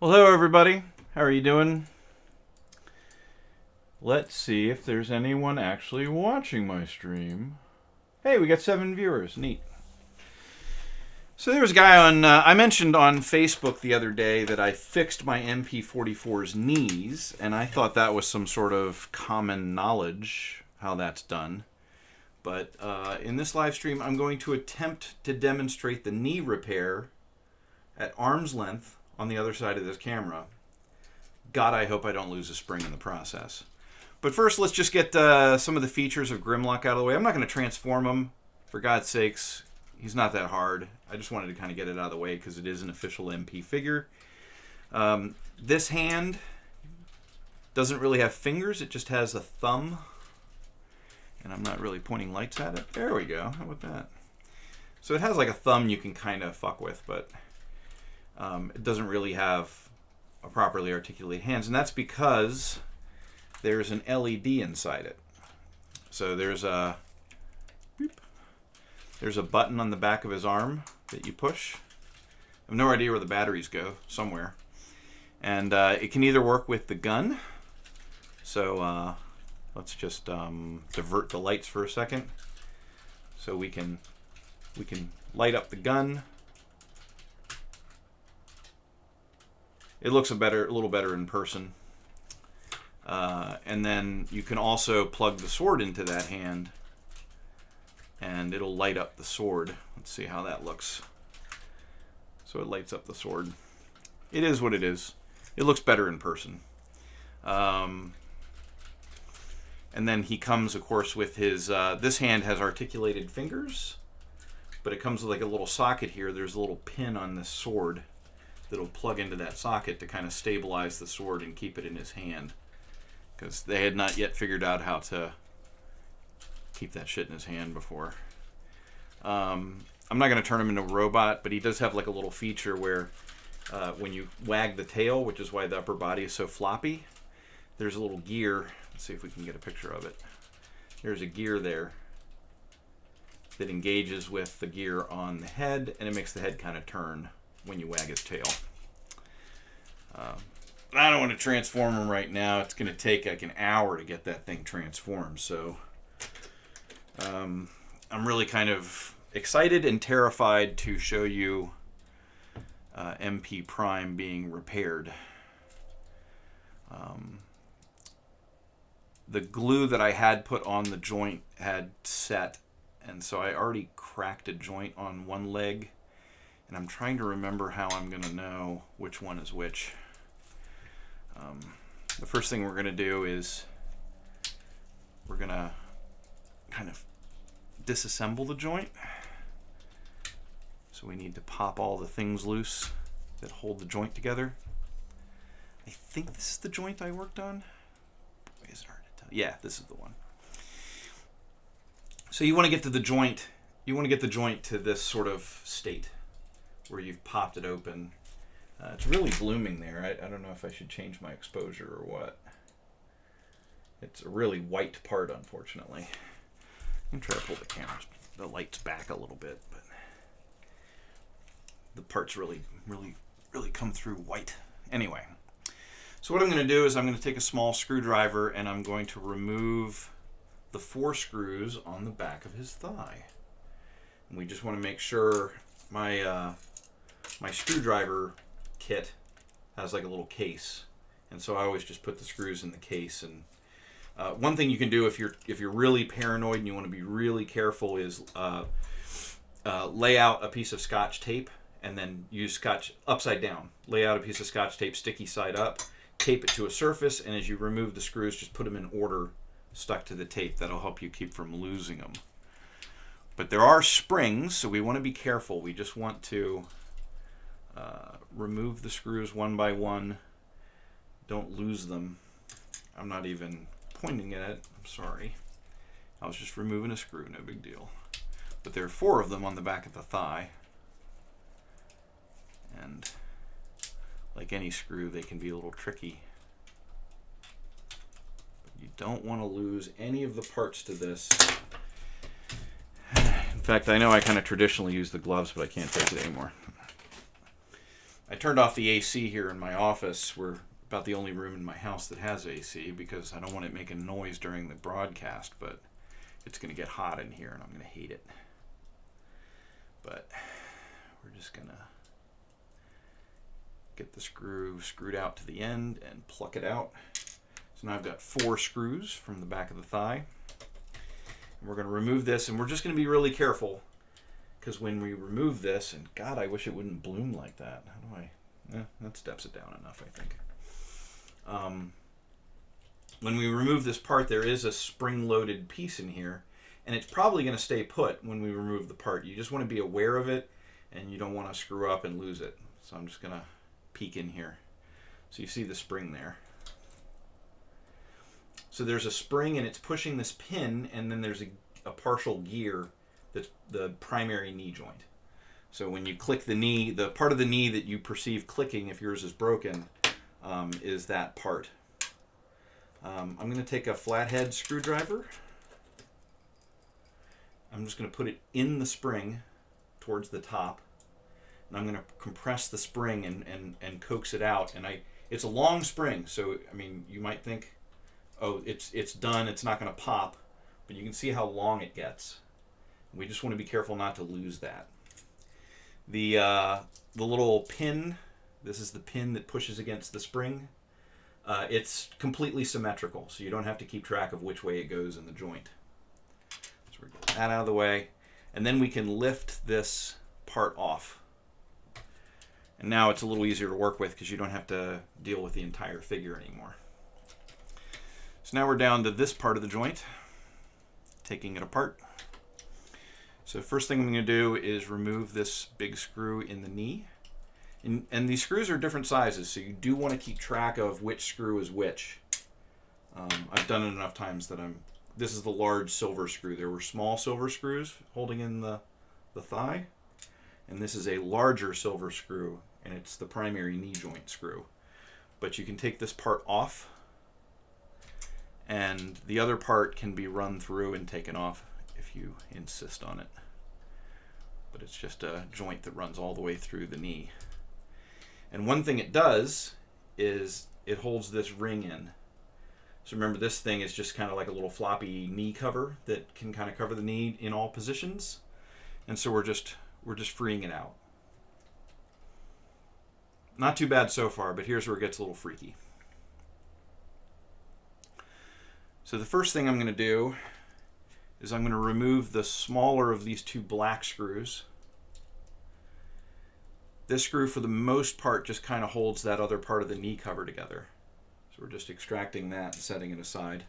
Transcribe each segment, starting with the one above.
Well, hello everybody. How are you doing? Let's see if there's anyone actually watching my stream. Hey, we got 7 viewers. Neat. So there was a guy on, I mentioned on Facebook the other day that I fixed my MP44's knees, and I thought that was some sort of common knowledge how that's done. But in this live stream, I'm going to attempt to demonstrate the knee repair at arm's length on the other side of this camera. God, I hope I don't lose a spring in the process. But first, let's just get some of the features of Grimlock out of the way. I'm not going to transform him, for God's sakes. He's not that hard. I just wanted to kind of get it out of the way because it is an official MP figure. This hand doesn't really have fingers. It just has a thumb. And I'm not really pointing lights at it. There we go. How about that? So it has like a thumb you can kind of fuck with, but it doesn't really have a properly articulated hands. And that's because there's an LED inside it. So there's a button on the back of his arm that you push. I have no idea where the batteries go, somewhere. And it can either work with the gun. So let's just divert the lights for a second. So we can light up the gun. It looks a little better in person. And then you can also plug the sword into that hand, and it'll light up the sword. Let's see how that looks. So it lights up the sword. It is what it is. It looks better in person. And then he comes, of course, with his... this hand has articulated fingers, but it comes with like a little socket here. There's a little pin on this sword that'll plug into that socket to kind of stabilize the sword and keep it in his hand. Because they had not yet figured out how to keep that shit in his hand before. I'm not going to turn him into a robot, but he does have like a little feature where when you wag the tail, which is why the upper body is so floppy, there's a little gear. Let's see if we can get a picture of it. There's a gear there that engages with the gear on the head, and it makes the head kind of turn when you wag his tail. I don't want to transform him right now. It's going to take like an hour to get that thing transformed. So I'm really kind of excited and terrified to show you MP Prime being repaired. The glue that I had put on the joint had set, and so I already cracked a joint on one leg, and I'm trying to remember how I'm going to know which one is which. The first thing we're going to do is we're going to kind of disassemble the joint. So we need to pop all the things loose that hold the joint together. I think this is the joint I worked on. Boy, is it hard to tell. Yeah, this is the one. So you want to get to the joint. You want to get the joint to this sort of state where you've popped it open. It's really blooming there. I don't know if I should change my exposure or what. It's a really white part, unfortunately. I'm trying to pull the lights back a little bit, but the parts really come through white. Anyway, so what I'm going to do is I'm going to take a small screwdriver and I'm going to remove the 4 screws on the back of his thigh. And we just want to make sure my screwdriver kit has like a little case, and so I always just put the screws in the case. And one thing you can do if you're really paranoid and you want to be really careful is lay out a piece of Scotch tape and then use Scotch upside down. Lay out a piece of Scotch tape sticky side up, tape it to a surface, and as you remove the screws, just put them in order stuck to the tape. That'll help you keep from losing them. But there are springs, so we want to be careful. We just want to remove the screws one by one. Don't lose them. I'm not even pointing at it. I'm sorry. I was just removing a screw. No big deal. But there are 4 of them on the back of the thigh. And like any screw, they can be a little tricky. But you don't want to lose any of the parts to this. In fact, I know I kind of traditionally use the gloves, but I can't take it anymore. I turned off the AC here in my office. We're about the only room in my house that has AC because I don't want it making noise during the broadcast, but it's going to get hot in here and I'm going to hate it. But we're just going to get the screw screwed out to the end and pluck it out. So now I've got 4 screws from the back of the thigh. And we're going to remove this, and we're just going to be really careful because when we remove this, and God, I wish it wouldn't bloom like that. How do I? That steps it down enough, I think. When we remove this part, there is a spring-loaded piece in here, and it's probably going to stay put when we remove the part. You just want to be aware of it, and you don't want to screw up and lose it. So I'm just going to peek in here. So you see the spring there. So there's a spring, and it's pushing this pin, and then there's a partial gear that's the primary knee joint. So when you click the knee, the part of the knee that you perceive clicking, if yours is broken, is that part. I'm going to take a flathead screwdriver. I'm just going to put it in the spring towards the top. And I'm going to compress the spring and coax it out. And it's a long spring, so I mean, you might think, oh, it's done, it's not going to pop. But you can see how long it gets. We just want to be careful not to lose that. The little pin, this is the pin that pushes against the spring. It's completely symmetrical, so you don't have to keep track of which way it goes in the joint. So we're getting that out of the way. And then we can lift this part off. And now it's a little easier to work with because you don't have to deal with the entire figure anymore. So now we're down to this part of the joint, taking it apart. So first thing I'm going to do is remove this big screw in the knee. And these screws are different sizes, so you do want to keep track of which screw is which. I've done it enough times that this is the large silver screw. There were small silver screws holding in the thigh, and this is a larger silver screw, and it's the primary knee joint screw. But you can take this part off, and the other part can be run through and taken off if you insist on it. But it's just a joint that runs all the way through the knee. And one thing it does is it holds this ring in. So remember, this thing is just kind of like a little floppy knee cover that can kind of cover the knee in all positions. And so we're just freeing it out. Not too bad so far, but here's where it gets a little freaky. So the first thing I'm going to do is I'm going to remove the smaller of these 2 black screws. This screw, for the most part, just kind of holds that other part of the knee cover together. So we're just extracting that and setting it aside.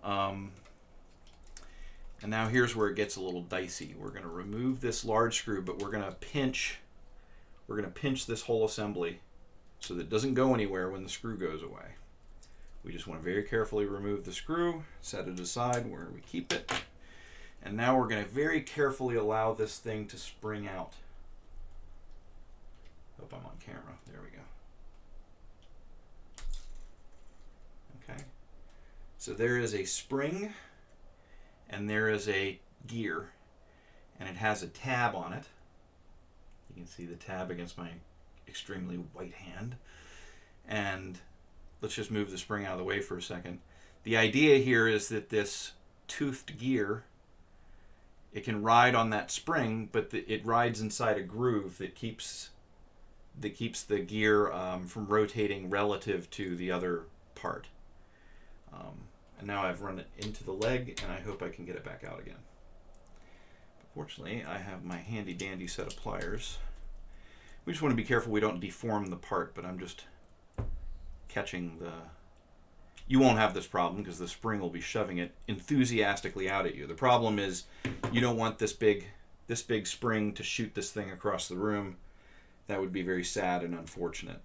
And now here's where it gets a little dicey. We're going to remove this large screw, but we're going to pinch this whole assembly so that it doesn't go anywhere when the screw goes away. We just want to very carefully remove the screw, set it aside where we keep it. And now we're going to very carefully allow this thing to spring out. Hope I'm on camera. There we go. Okay. So there is a spring and there is a gear, and it has a tab on it. You can see the tab against my extremely white hand. And let's just move the spring out of the way for a second. The idea here is that this toothed gear, it can ride on that spring, but it rides inside a groove that keeps the gear from rotating relative to the other part. And now I've run it into the leg, and I hope I can get it back out again. Fortunately, I have my handy dandy set of pliers. We just want to be careful we don't deform the part, but I'm just catching the... You won't have this problem because the spring will be shoving it enthusiastically out at you. The problem is you don't want this big spring to shoot this thing across the room. That would be very sad and unfortunate.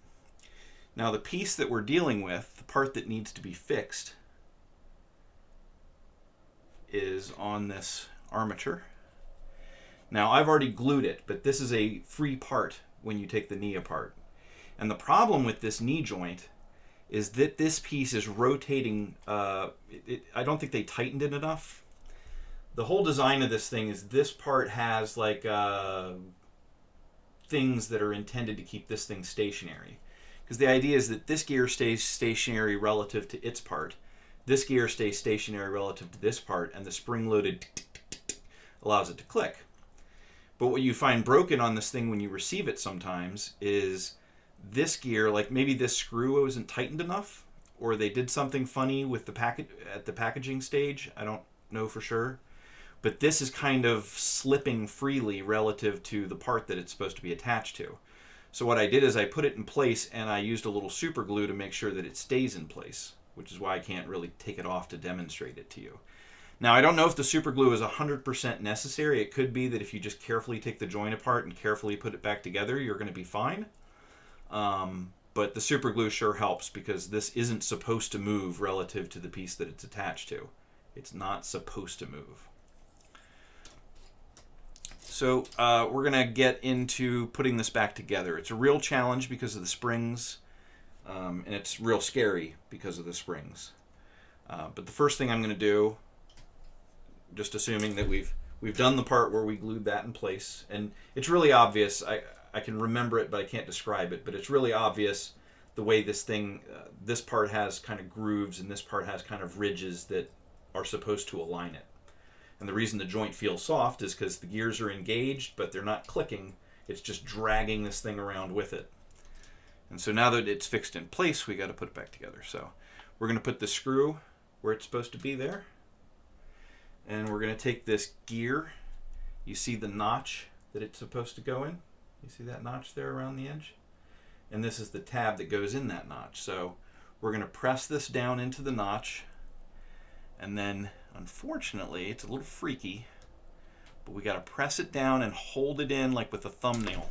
Now the piece that we're dealing with, the part that needs to be fixed, is on this armature. Now I've already glued it, but this is a free part when you take the knee apart. And the problem with this knee joint is that this piece is rotating. I don't think they tightened it enough. The whole design of this thing is this part has like things that are intended to keep this thing stationary. Because the idea is that this gear stays stationary relative to its part, this gear stays stationary relative to this part, and the spring-loaded allows it to click. But what you find broken on this thing when you receive it sometimes is this gear, like maybe this screw wasn't tightened enough, or they did something funny with the at the packaging stage. I don't know for sure. But this is kind of slipping freely relative to the part that it's supposed to be attached to. So what I did is I put it in place, and I used a little super glue to make sure that it stays in place, which is why I can't really take it off to demonstrate it to you. Now, I don't know if the super glue is 100% necessary. It could be that if you just carefully take the joint apart and carefully put it back together, you're going to be fine. But the super glue sure helps, because this isn't supposed to move relative to the piece that it's attached to. It's not supposed to move. So we're going to get into putting this back together. It's a real challenge because of the springs, and it's real scary because of the springs. But the first thing I'm going to do, just assuming that we've done the part where we glued that in place, and it's really obvious. I can remember it, but I can't describe it. But it's really obvious the way this thing, this part has kind of grooves, and this part has kind of ridges that are supposed to align it. And the reason the joint feels soft is because the gears are engaged, but they're not clicking. It's just dragging this thing around with it. And so now that it's fixed in place, we got to put it back together. So we're going to put the screw where it's supposed to be there. And we're going to take this gear. You see the notch that it's supposed to go in? You see that notch there around the edge? And this is the tab that goes in that notch. So we're going to press this down into the notch. And then, unfortunately, it's a little freaky, but we got to press it down and hold it in like with a thumbnail.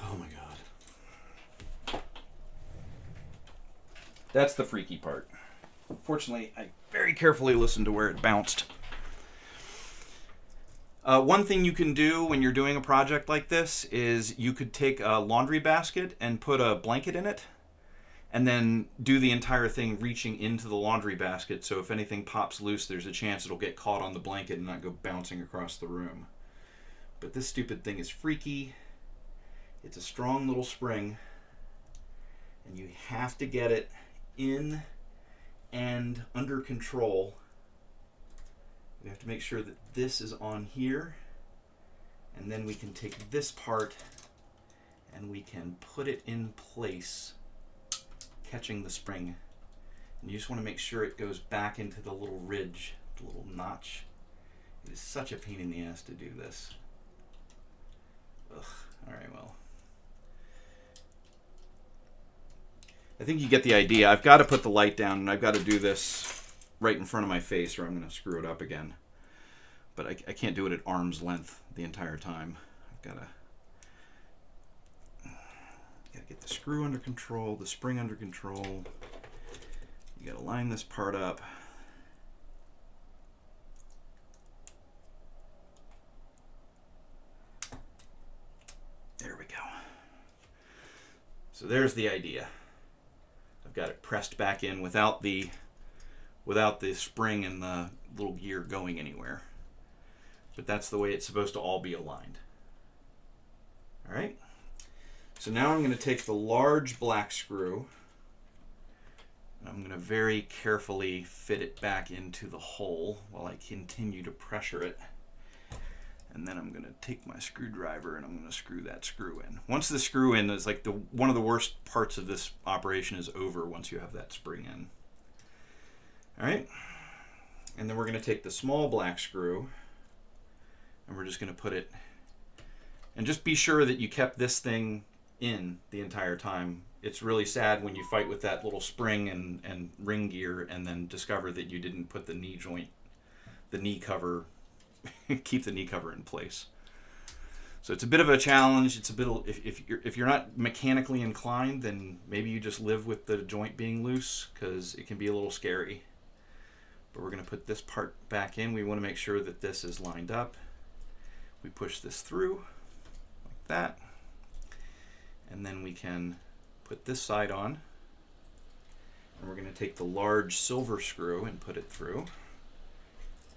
Oh my God. That's the freaky part. Fortunately, I very carefully listened to where it bounced. One thing you can do when you're doing a project like this is you could take a laundry basket and put a blanket in it, and then do the entire thing reaching into the laundry basket, so if anything pops loose, there's a chance it'll get caught on the blanket and not go bouncing across the room. But this stupid thing is freaky. It's a strong little spring, and you have to get it in and under control. We have to make sure that this is on here, and then we can take this part and we can put it in place, catching the spring. And you just want to make sure it goes back into the little ridge, the little notch. It is such a pain in the ass to do this. Ugh. Alright, well. I think you get the idea. I've got to put the light down, and I've got to do this right in front of my face, or I'm going to screw it up again. But I can't do it at arm's length the entire time. I've got to get the screw under control, the spring under control. You got to line this part up. There we go. So there's the idea. I've got it pressed back in without the spring and the little gear going anywhere. But that's the way it's supposed to all be aligned. All right. So now I'm going to take the large black screw, and I'm going to very carefully fit it back into the hole while I continue to pressure it. And then I'm going to take my screwdriver and I'm going to screw that screw in. Once the screw in is like one of the worst parts of this operation is over once you have that spring in. All right. And then we're going to take the small black screw and we're just going to put it, and just be sure that you kept this thing in the entire time. It's really sad when you fight with that little spring and ring gear and then discover that you didn't put the knee joint, the knee cover, keep the knee cover in place. So it's a bit of a challenge. It's a bit, if you're not mechanically inclined, then maybe you just live with the joint being loose, because it can be a little scary. But we're going to put this part back in. We want to make sure that this is lined up. We push this through like that, and then we can put this side on, and we're going to take the large silver screw and put it through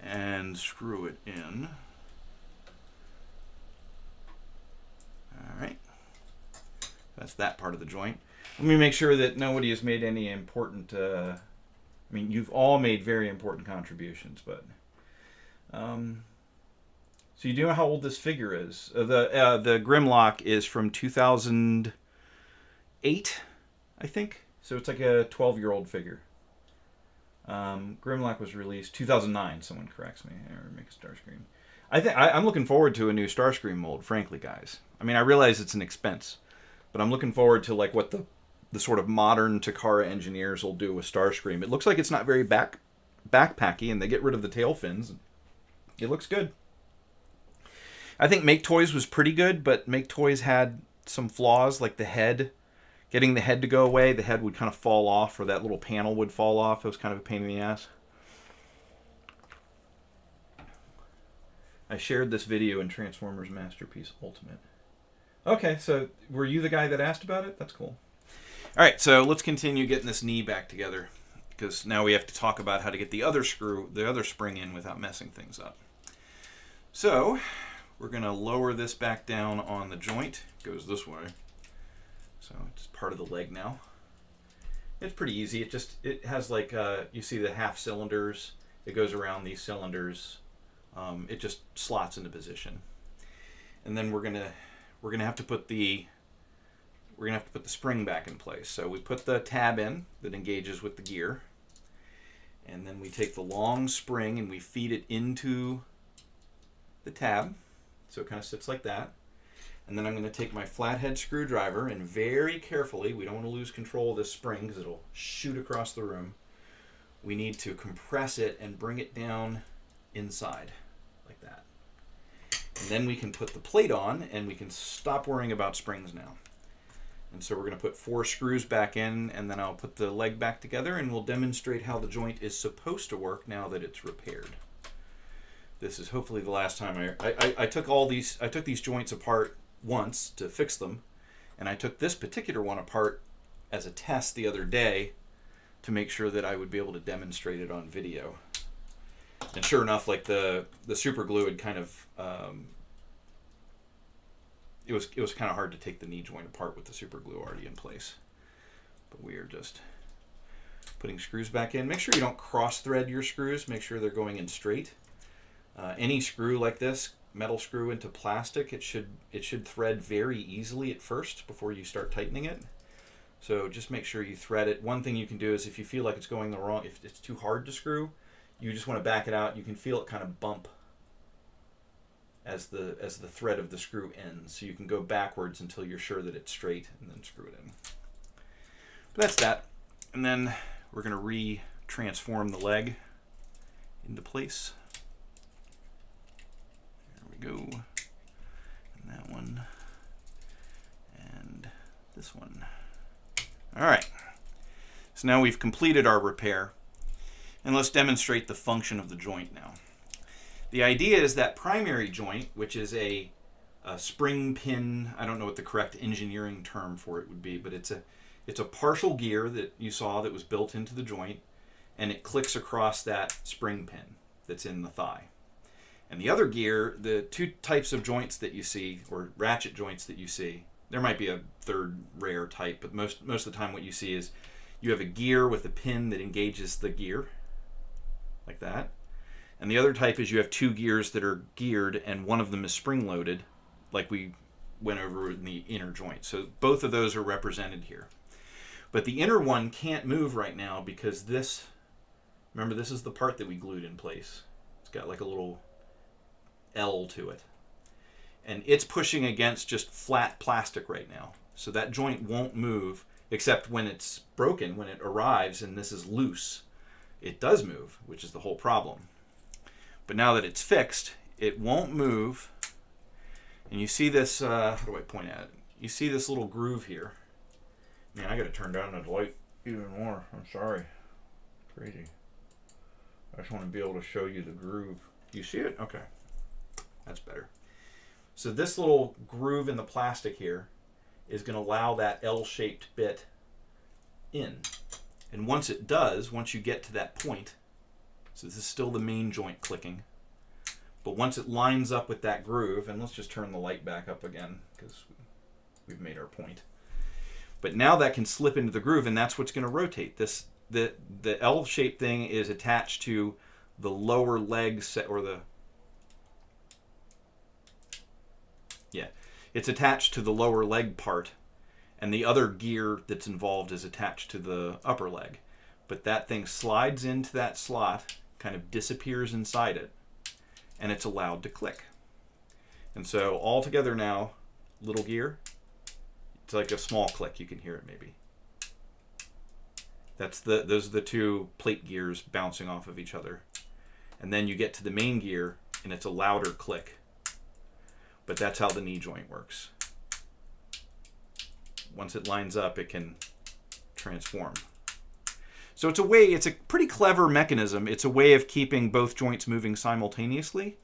and screw it in That's that part of the joint. Let me make sure that nobody has made any important... I mean, you've all made very important contributions, but... so you do know how old this figure is. The Grimlock is from 2008, I think. So it's like a 12-year-old figure. Grimlock was released 2009. Someone corrects me. Make a Starscream. I'm looking forward to a new Starscream mold, frankly, guys. I mean, I realize it's an expense, but I'm looking forward to like what the sort of modern Takara engineers will do with Starscream. It looks like it's not very backpacky, and they get rid of the tail fins. It looks good. I think Make Toys was pretty good, but Make Toys had some flaws, like the head. Getting the head to go away, the head would kind of fall off, or that little panel would fall off. It was kind of a pain in the ass. I shared this video in Transformers Masterpiece Ultimate. Okay, so were you the guy that asked about it? That's cool. All right, so let's continue getting this knee back together, because now we have to talk about how to get the other spring in without messing things up. So we're going to lower this back down on the joint. It goes this way. So it's part of the leg now. It's pretty easy. It has like, you see the half cylinders. It goes around these cylinders. It just slots into position. And then we're gonna have to put the spring back in place. So we put the tab in that engages with the gear. And then we take the long spring and we feed it into the tab. So it kind of sits like that. And then I'm going to take my flathead screwdriver and very carefully, we don't want to lose control of this spring because it'll shoot across the room. We need to compress it and bring it down inside like that. And then we can put the plate on and we can stop worrying about springs now. And so we're going to put 4 screws back in, and then I'll put the leg back together and we'll demonstrate how the joint is supposed to work now that it's repaired. This is hopefully the last time I took these joints apart once to fix them, and I took this particular one apart as a test the other day to make sure that I would be able to demonstrate it on video. And sure enough, like the super glue had kind of it was kind of hard to take the knee joint apart with the super glue already in place. But we are just putting screws back in. Make sure you don't cross thread your screws. Make sure they're going in straight. Any screw like this, metal screw into plastic, it should thread very easily at first before you start tightening it. So just make sure you thread it. One thing you can do is if you feel like it's going the wrong, if it's too hard to screw, you just want to back it out. You can feel it kind of bump as the thread of the screw ends. So you can go backwards until you're sure that it's straight and then screw it in. But that's that. And then we're going to re-transform the leg into place. Go, and that one, and this one. All right, so now we've completed our repair, and let's demonstrate the function of the joint now. The idea is that primary joint, which is a spring pin, I don't know what the correct engineering term for it would be, but it's a partial gear that you saw that was built into the joint, and it clicks across that spring pin that's in the thigh. And the other gear, the 2 types of joints that you see, or ratchet joints that you see, there might be a third rare type, but most of the time what you see is you have a gear with a pin that engages the gear, like that. And the other type is you have 2 gears that are geared, and one of them is spring-loaded, like we went over in the inner joint. So both of those are represented here. But the inner one can't move right now because this, remember this is the part that we glued in place. It's got like a little L to it, and it's pushing against just flat plastic right now, so that joint won't move except when it's broken. When it arrives and this is loose, it does move, which is the whole problem. But now that it's fixed, it won't move. And you see this, how do I point at it? You see this little groove here. Man, I gotta turn down the light even more. I'm sorry. Crazy. I just want to be able to show you the groove. Do you see it? Okay. That's better. So this little groove in the plastic here is going to allow that L-shaped bit in. And once it does, once you get to that point, so this is still the main joint clicking, but once it lines up with that groove, and let's just turn the light back up again because we've made our point. But now that can slip into the groove, and that's what's going to rotate. The L-shaped thing is attached to the lower leg set, or it's attached to the lower leg part, and the other gear that's involved is attached to the upper leg. But that thing slides into that slot, kind of disappears inside it, and it's allowed to click. And so all together now, little gear, it's like a small click. You can hear it maybe. Those are the two plate gears bouncing off of each other. And then you get to the main gear, and it's a louder click. But that's how the knee joint works. Once it lines up, it can transform. So it's a pretty clever mechanism. It's a way of keeping both joints moving simultaneously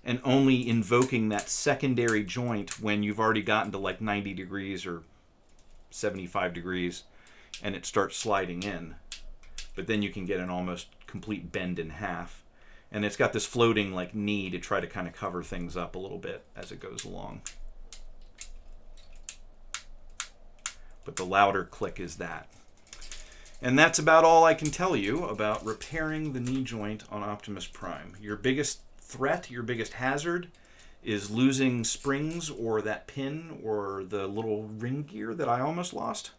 and only invoking that secondary joint when you've already gotten to like 90 degrees or 75 degrees and it starts sliding in. But then you can get an almost complete bend in half. And it's got this floating like knee to try to kind of cover things up a little bit as it goes along. But the louder click is that. And that's about all I can tell you about repairing the knee joint on Optimus Prime. Your biggest threat, your biggest hazard is losing springs or that pin or the little ring gear that I almost lost.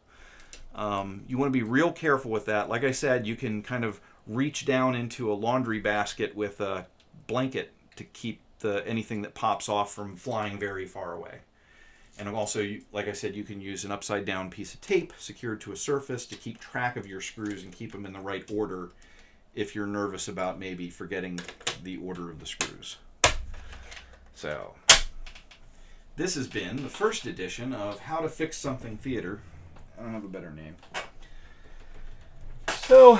You want to be real careful with that. Like I said, you can kind of reach down into a laundry basket with a blanket to keep anything that pops off from flying very far away. And also, like I said, you can use an upside down piece of tape secured to a surface to keep track of your screws and keep them in the right order if you're nervous about maybe forgetting the order of the screws. So, this has been the first edition of How to Fix Something Theater. I don't have a better name. So,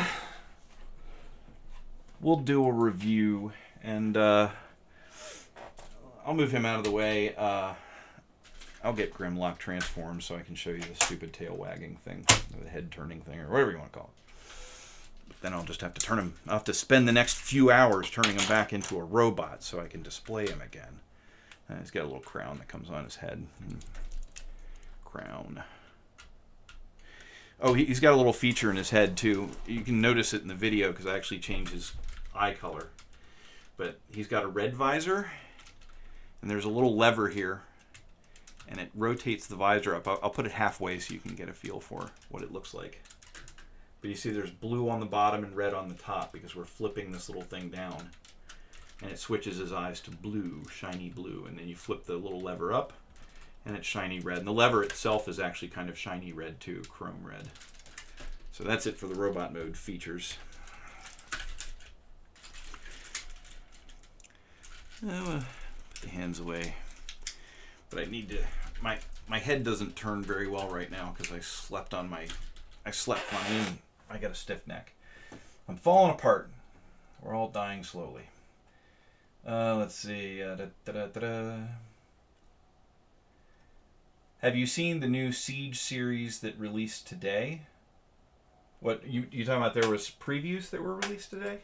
we'll do a review, and I'll move him out of the way. I'll get Grimlock transformed so I can show you the stupid tail wagging thing, or the head turning thing, or whatever you want to call it. But then I'll just have to turn him. I'll have to spend the next few hours turning him back into a robot so I can display him again. He's got a little crown that comes on his head. Crown. Oh, he's got a little feature in his head too. You can notice it in the video because I actually changed his eye color. But he's got a red visor, and there's a little lever here, and it rotates the visor up. I'll put it halfway so you can get a feel for what it looks like. But you see there's blue on the bottom and red on the top because we're flipping this little thing down. And it switches his eyes to blue, shiny blue. And then you flip the little lever up, and it's shiny red. And the lever itself is actually kind of shiny red too, chrome red. So that's it for the robot mode features. Put the hands away. But I need to, my head doesn't turn very well right now because I slept funny and I got a stiff neck. I'm falling apart. We're all dying slowly. Let's see. Have you seen the new Siege series that released today? What, you talking about there was previews that were released today?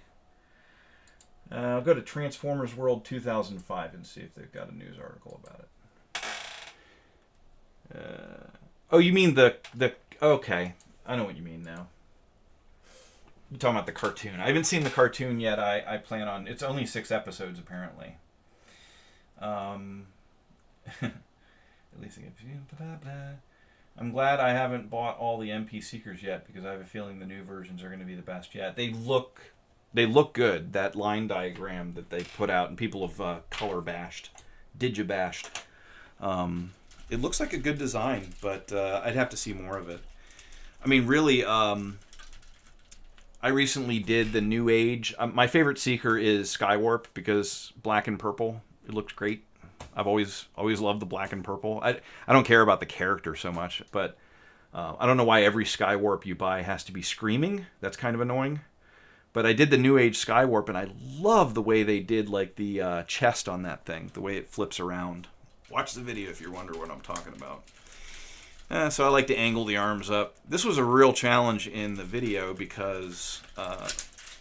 I'll go to Transformers World 2005 and see if they've got a news article about it. Oh, you mean the okay. I know what you mean now. You're talking about the cartoon. I haven't seen the cartoon yet. I plan on... It's only 6 episodes, apparently. At least I get... Blah, blah. I'm glad I haven't bought all the MP Seekers yet, because I have a feeling the new versions are going to be the best yet. They look good. That line diagram that they put out, and people have color bashed, digibashed. It looks like a good design, but I'd have to see more of it. I mean, really, I recently did the New Age. My favorite Seeker is Skywarp because black and purple. It looks great. I've always loved the black and purple. I don't care about the character so much, but I don't know why every Skywarp you buy has to be screaming. That's kind of annoying. But I did the New Age Skywarp, and I love the way they did like the chest on that thing, the way it flips around. Watch the video if you wonder what I'm talking about. So I like to angle the arms up. This was a real challenge in the video because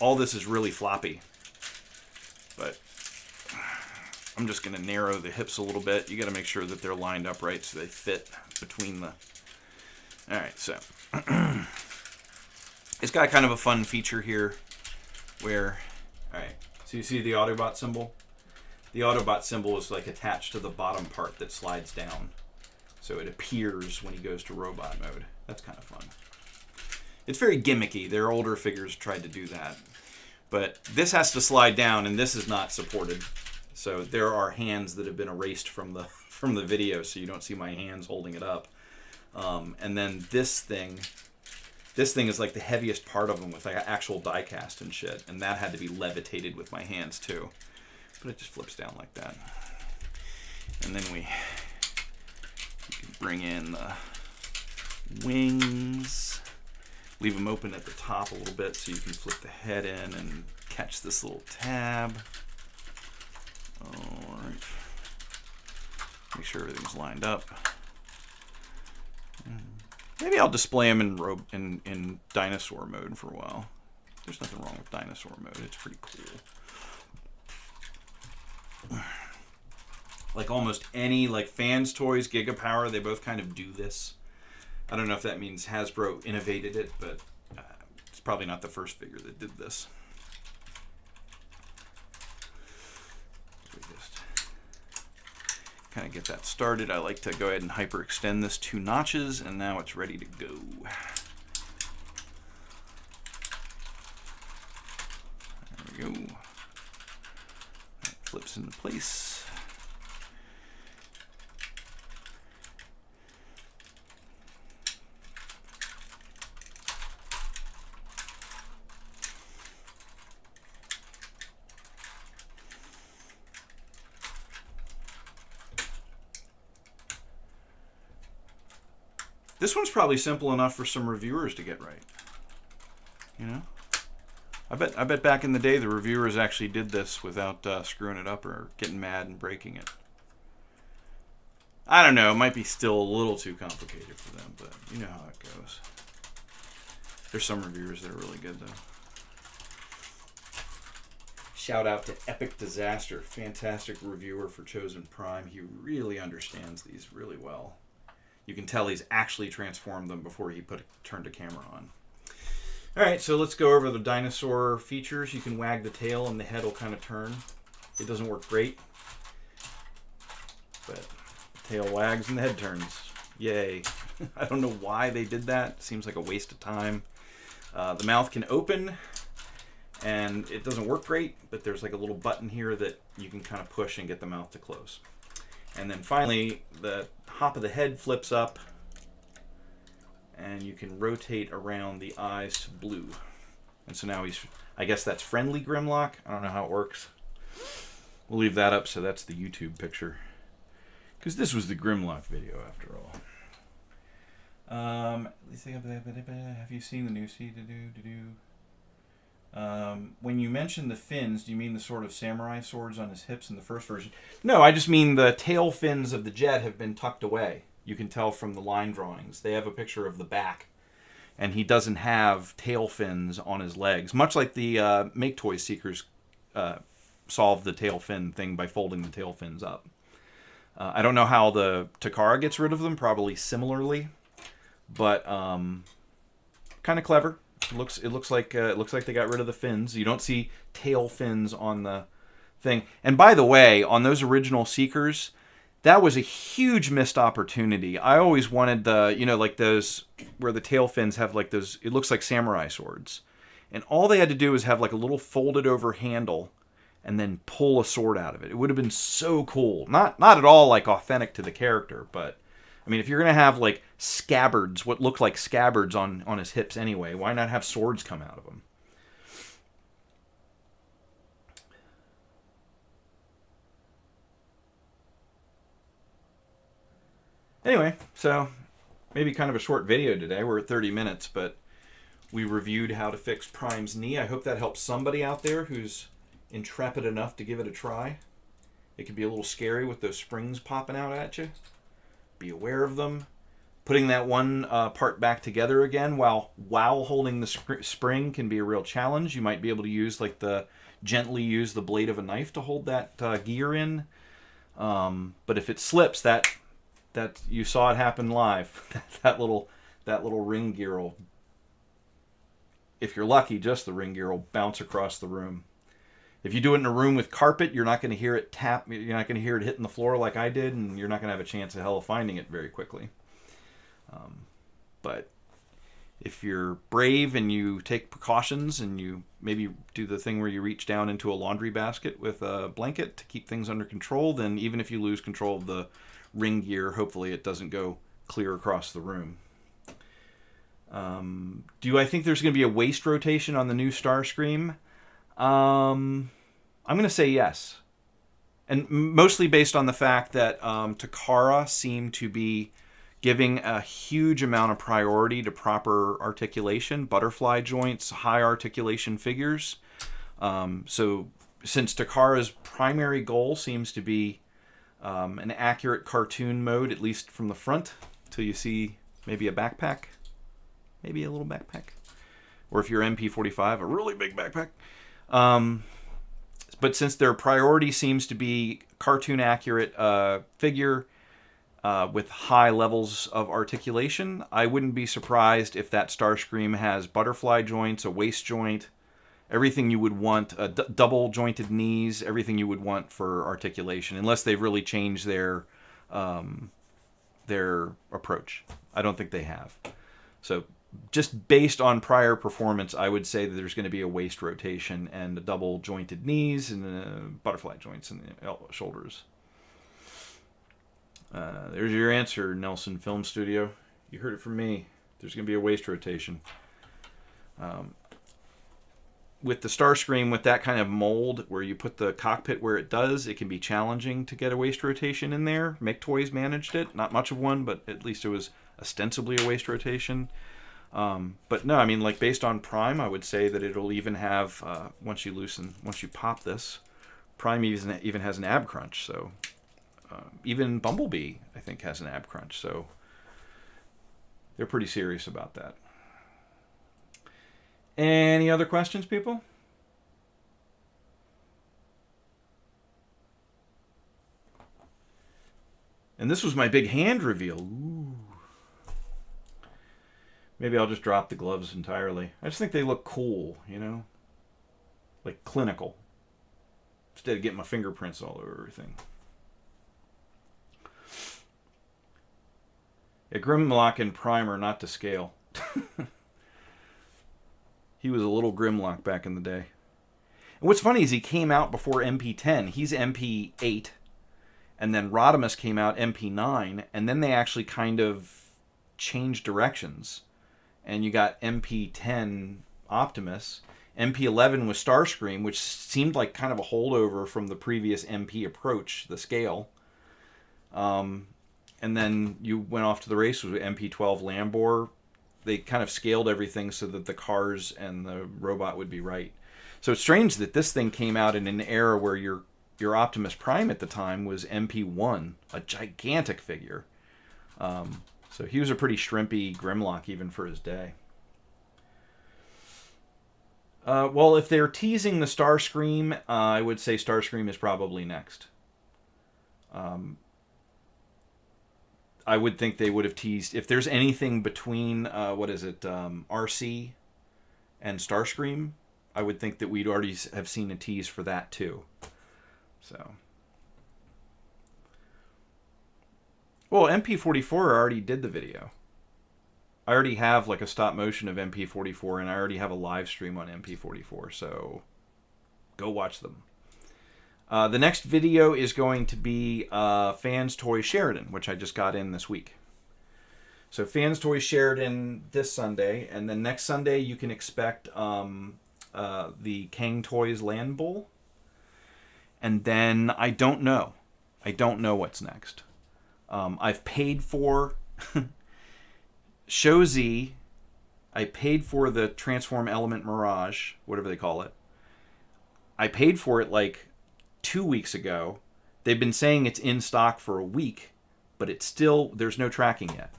all this is really floppy. But I'm just going to narrow the hips a little bit. You got to make sure that they're lined up right so they fit between Alright, so it's got kind of a fun feature here where, alright, so you see the Autobot symbol? The Autobot symbol is like attached to the bottom part that slides down. So it appears when he goes to robot mode. That's kind of fun. It's very gimmicky. Their older figures tried to do that. But this has to slide down, and this is not supported. So there are hands that have been erased from the video, so you don't see my hands holding it up. And then this thing is like the heaviest part of them with like actual die cast and shit. And that had to be levitated with my hands too. But it just flips down like that. And then we can bring in the wings. Leave them open at the top a little bit so you can flip the head in and catch this little tab. Alright. Make sure everything's lined up. Maybe I'll display them in dinosaur mode for a while. There's nothing wrong with dinosaur mode. It's pretty cool. Like almost any, like Fans Toys, Gigapower, they both kind of do this. I don't know if that means Hasbro innovated it, but it's probably not the first figure that did this. So we just kind of get that started. I like to go ahead and hyperextend this 2 notches, and now it's ready to go. There we go. That flips into place. This one's probably simple enough for some reviewers to get right. You know? I bet back in the day the reviewers actually did this without screwing it up or getting mad and breaking it. I don't know, it might be still a little too complicated for them, but you know how it goes. There's some reviewers that are really good though. Shout out to Epic Disaster, fantastic reviewer for Chosen Prime. He really understands these really well. You can tell he's actually transformed them before he turned a camera on. Alright, so let's go over the dinosaur features. You can wag the tail and the head will kind of turn. It doesn't work great, but the tail wags and the head turns. Yay. I don't know why they did that. Seems like a waste of time. The mouth can open, and it doesn't work great, but there's like a little button here that you can kind of push and get the mouth to close. And then finally, the top of the head flips up, and you can rotate around the eyes to blue. And so now he's, I guess that's friendly Grimlock. I don't know how it works. We'll leave that up, so that's the YouTube picture. Because this was the Grimlock video, after all. Have you seen the new when you mention the fins, do you mean the sort of samurai swords on his hips in the first version? No, I just mean the tail fins of the jet have been tucked away. You can tell from the line drawings. They have a picture of the back, and he doesn't have tail fins on his legs. Much like the Make Toy Seekers solved the tail fin thing by folding the tail fins up. I don't know how the Takara gets rid of them, probably similarly, but kind of clever. It looks like they got rid of the fins. You don't see tail fins on the thing. And by the way, on those original Seekers, that was a huge missed opportunity. I always wanted the, you know, like those where the tail fins have like those, it looks like samurai swords. And all they had to do was have like a little folded over handle and then pull a sword out of it. It would have been so cool. Not at all like authentic to the character, but I mean, if you're going to have like scabbards, what look like scabbards on his hips anyway, why not have swords come out of them? Anyway, so maybe kind of a short video today. We're at 30 minutes, but we reviewed how to fix Prime's knee. I hope that helps somebody out there who's intrepid enough to give it a try. It can be a little scary with those springs popping out at you. Be aware of them. Putting that one part back together again while holding the spring can be a real challenge. You might be able to use gently use the blade of a knife to hold that gear in. But if it slips, that you saw it happen live. that that little ring gear will, if you're lucky, just the ring gear will bounce across the room. If you do it in a room with carpet, you're not going to hear it tap. You're not going to hear it hitting the floor like I did, and you're not going to have a chance of hell of finding it very quickly. But if you're brave and you take precautions and you maybe do the thing where you reach down into a laundry basket with a blanket to keep things under control, then even if you lose control of the ring gear, hopefully it doesn't go clear across the room. Do I think there's going to be a waist rotation on the new Starscream? I'm going to say yes. And mostly based on the fact that Takara seemed to be giving a huge amount of priority to proper articulation, butterfly joints, high articulation figures. So since Takara's primary goal seems to be an accurate cartoon mode, at least from the front, till you see maybe a backpack, maybe a little backpack. Or if you're MP45, a really big backpack. But since their priority seems to be cartoon accurate figure, with high levels of articulation, I wouldn't be surprised if that Starscream has butterfly joints, a waist joint, everything you would want, double jointed knees, everything you would want for articulation, unless they've really changed their approach. I don't think they have. So just based on prior performance, I would say that there's going to be a waist rotation and a double jointed knees and butterfly joints in the shoulders. There's your answer, Nelson Film Studio. You heard it from me. There's going to be a waist rotation. With the Starscream, with that kind of mold where you put the cockpit where it does, it can be challenging to get a waist rotation in there. Make Toys managed it. Not much of one, but at least it was ostensibly a waist rotation. But no, I mean, like based on Prime, I would say that it'll even have, once you pop this, Prime even has an ab crunch, so... even Bumblebee, I think, has an ab crunch, so they're pretty serious about that. Any other questions, people? And this was my big hand reveal. Ooh. Maybe I'll just drop the gloves entirely. I just think they look cool, you know? Like clinical. Instead of getting my fingerprints all over everything. Yeah, Grimlock and Prime are not to scale. He was a little Grimlock back in the day. And what's funny is he came out before MP10. He's MP8. And then Rodimus came out MP9. And then they actually kind of changed directions. And you got MP10 Optimus. MP11 was Starscream, which seemed like kind of a holdover from the previous MP approach, the scale. And then you went off to the race with MP12 Lambor. They kind of scaled everything so that the cars and the robot would be right. So it's strange that this thing came out in an era where your Optimus Prime at the time was MP1, a gigantic figure. So he was a pretty shrimpy Grimlock even for his day. Well, if they're teasing the Starscream, I would say Starscream is probably next. I would think they would have teased, if there's anything between, RC and Starscream, I would think that we'd already have seen a tease for that too. So. Well, MP44 already did the video. I already have like a stop motion of MP44, and I already have a live stream on MP44, so go watch them. The next video is going to be Fans Toy Sheridan, which I just got in this week. So Fans Toy Sheridan this Sunday, and then next Sunday you can expect the Kang Toys Land Bowl. And then I don't know. I don't know what's next. I've paid for Show Z. I paid for the Transform Element Mirage, whatever they call it. I paid for it like 2 weeks ago. They've been saying it's in stock for a week, but it's still, there's no tracking yet.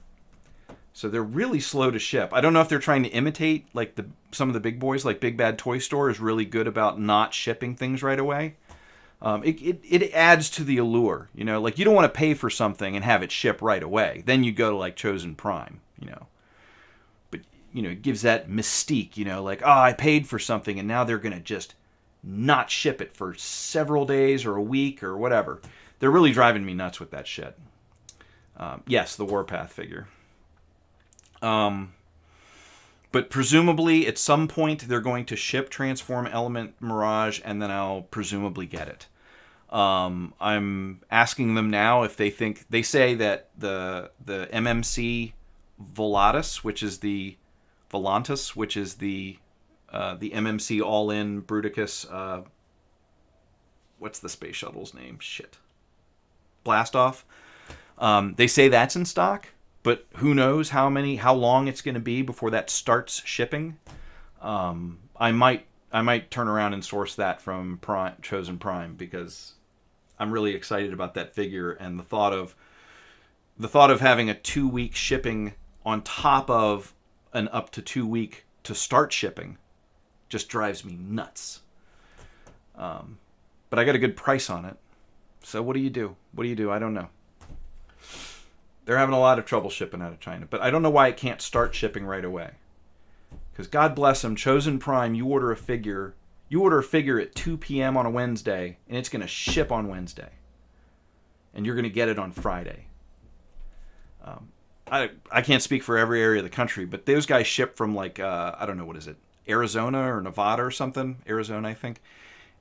So they're really slow to ship. I don't know if they're trying to imitate like some of the big boys, like Big Bad Toy Store is really good about not shipping things right away. It adds to the allure, you know, like you don't want to pay for something and have it ship right away. Then you go to like Chosen Prime, you know. it gives that mystique, like, oh, I paid for something and now they're going to just not ship it for several days or a week or whatever. They're really driving me nuts with that shit. Yes, the Warpath figure. But presumably at some point they're going to ship Transform Element Mirage, and then I'll presumably get it. I'm asking them now if they think, they say that the MMC Volantis, which is the MMC all-in Bruticus, what's the space shuttle's name? Shit. Blastoff. They say that's in stock, but who knows how long it's going to be before that starts shipping. I might turn around and source that from Chosen Prime, because I'm really excited about that figure, and the thought of having a 2-week shipping on top of an up to 2-week to start shipping just drives me nuts. But I got a good price on it. So what do you do? I don't know. They're having a lot of trouble shipping out of China, but I don't know why it can't start shipping right away. Because God bless them, Chosen Prime, you order a figure at 2 p.m. on a Wednesday, and it's going to ship on Wednesday. And you're going to get it on Friday. I can't speak for every area of the country, but those guys ship from, like, I don't know, what is it, Arizona or Nevada or something? Arizona, I think.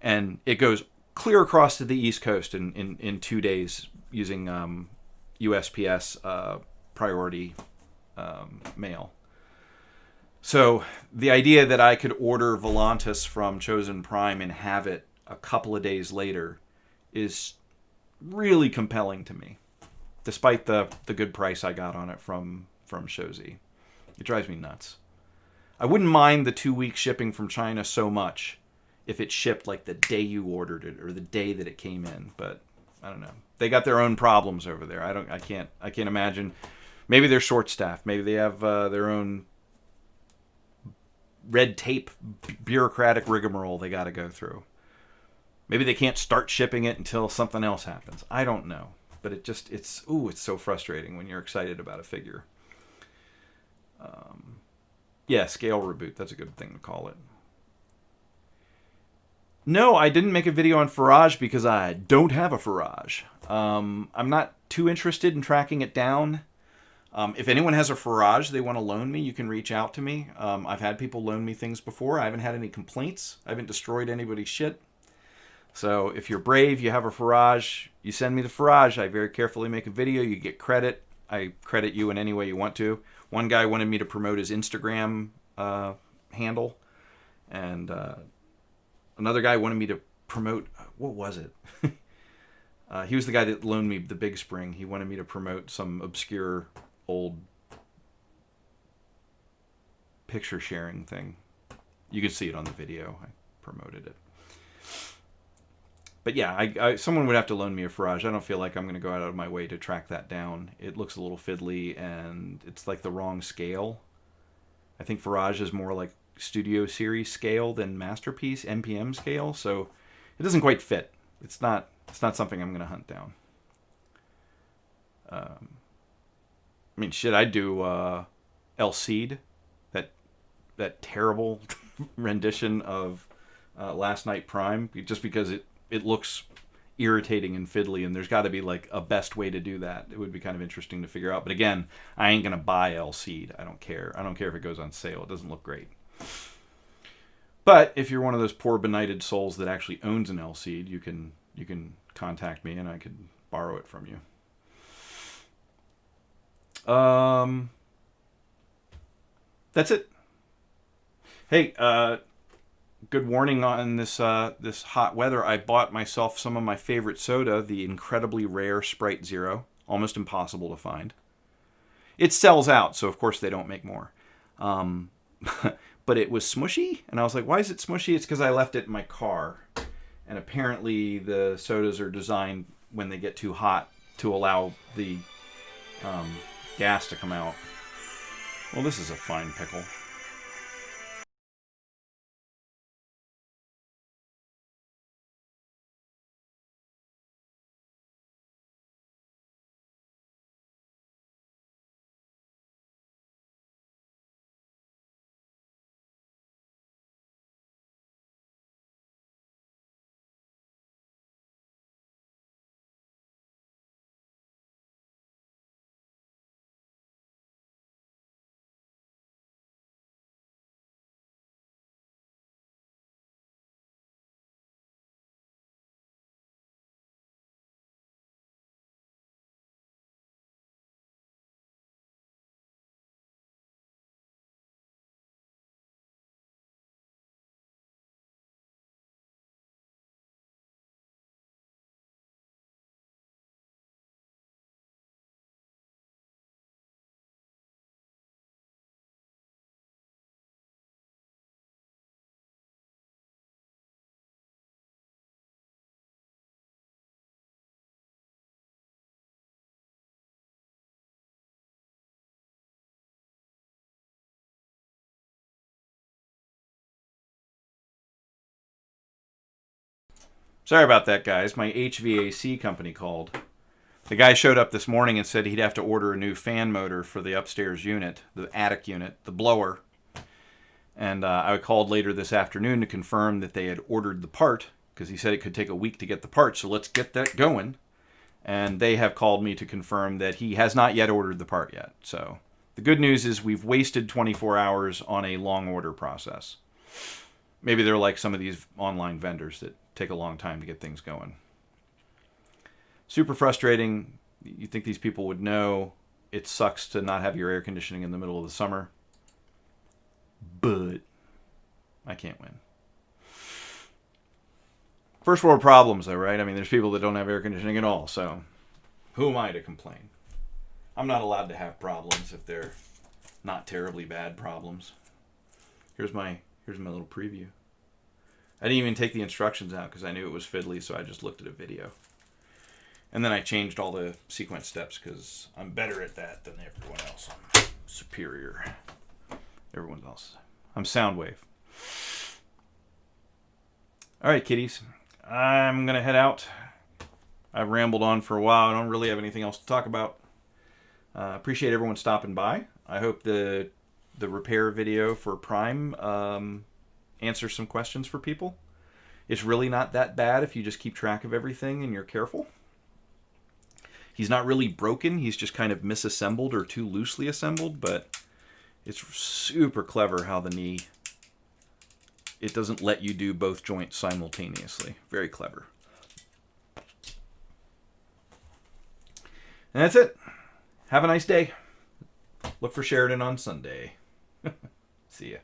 And it goes clear across to the East Coast in 2 days using USPS priority mail. So the idea that I could order Volantis from Chosen Prime and have it a couple of days later is really compelling to me, despite the good price I got on it from Shozy. It drives me nuts. I wouldn't mind the 2-week shipping from China so much if it shipped like the day you ordered it or the day that it came in, but I don't know. They got their own problems over there. I can't imagine. Maybe they're short-staffed. Maybe they have their own red tape, bureaucratic rigmarole they got to go through. Maybe they can't start shipping it until something else happens. I don't know. But it's so frustrating when you're excited about a figure. Yeah, scale reboot. That's a good thing to call it. No, I didn't make a video on Farage because I don't have a Farage. I'm not too interested in tracking it down. If anyone has a Farage they want to loan me, you can reach out to me. I've had people loan me things before. I haven't had any complaints. I haven't destroyed anybody's shit. So if you're brave, you have a Farage, you send me the Farage. I very carefully make a video. You get credit. I credit you in any way you want to. One guy wanted me to promote his Instagram handle. And another guy wanted me to promote, what was it? He was the guy that loaned me the Big Spring. He wanted me to promote some obscure old picture sharing thing. You can see it on the video. I promoted it. But yeah, someone would have to loan me a Farage. I don't feel like I'm going to go out of my way to track that down. It looks a little fiddly, and it's like the wrong scale. I think Farage is more like Studio Series scale than Masterpiece MPM scale, so it doesn't quite fit. It's not something I'm going to hunt down. I mean, shit, I'd do El Cid, that terrible rendition of Last Night Prime, just because it looks irritating and fiddly, and there's got to be like a best way to do that. It would be kind of interesting to figure out. But again, I ain't going to buy El Cid. I don't care. I don't care if it goes on sale. It doesn't look great. But if you're one of those poor benighted souls that actually owns an El Cid, you can contact me and I could borrow it from you. That's it. Hey, good warning on this hot weather. I bought myself some of my favorite soda, the incredibly rare Sprite Zero. Almost impossible to find. It sells out, so of course they don't make more. But it was smushy, and I was like, why is it smushy? It's because I left it in my car. And apparently the sodas are designed when they get too hot to allow the gas to come out. Well, this is a fine pickle. Sorry about that, guys. My HVAC company called. The guy showed up this morning and said he'd have to order a new fan motor for the upstairs unit, the attic unit, the blower. And I called later this afternoon to confirm that they had ordered the part, because he said it could take a week to get the part, so let's get that going. And they have called me to confirm that he has not yet ordered the part yet. So the good news is we've wasted 24 hours on a long order process. Maybe they're like some of these online vendors that take a long time to get things going. Super frustrating. You think these people would know it sucks to not have your air conditioning in the middle of the summer. But I can't win. First world problems, though, right? I mean, there's people that don't have air conditioning at all, so who am I to complain? I'm not allowed to have problems if they're not terribly bad problems. Here's my little preview. I didn't even take the instructions out because I knew it was fiddly, so I just looked at a video. And then I changed all the sequence steps because I'm better at that than everyone else. I'm superior. Everyone else. I'm Soundwave. All right, kiddies. I'm going to head out. I've rambled on for a while. I don't really have anything else to talk about. Appreciate everyone stopping by. I hope the repair video for Prime answers some questions for people. It's really not that bad if you just keep track of everything and you're careful. He's not really broken. He's just kind of misassembled or too loosely assembled, but it's super clever how the knee, it doesn't let you do both joints simultaneously. Very clever. And that's it. Have a nice day. Look for Sheridan on Sunday. See ya.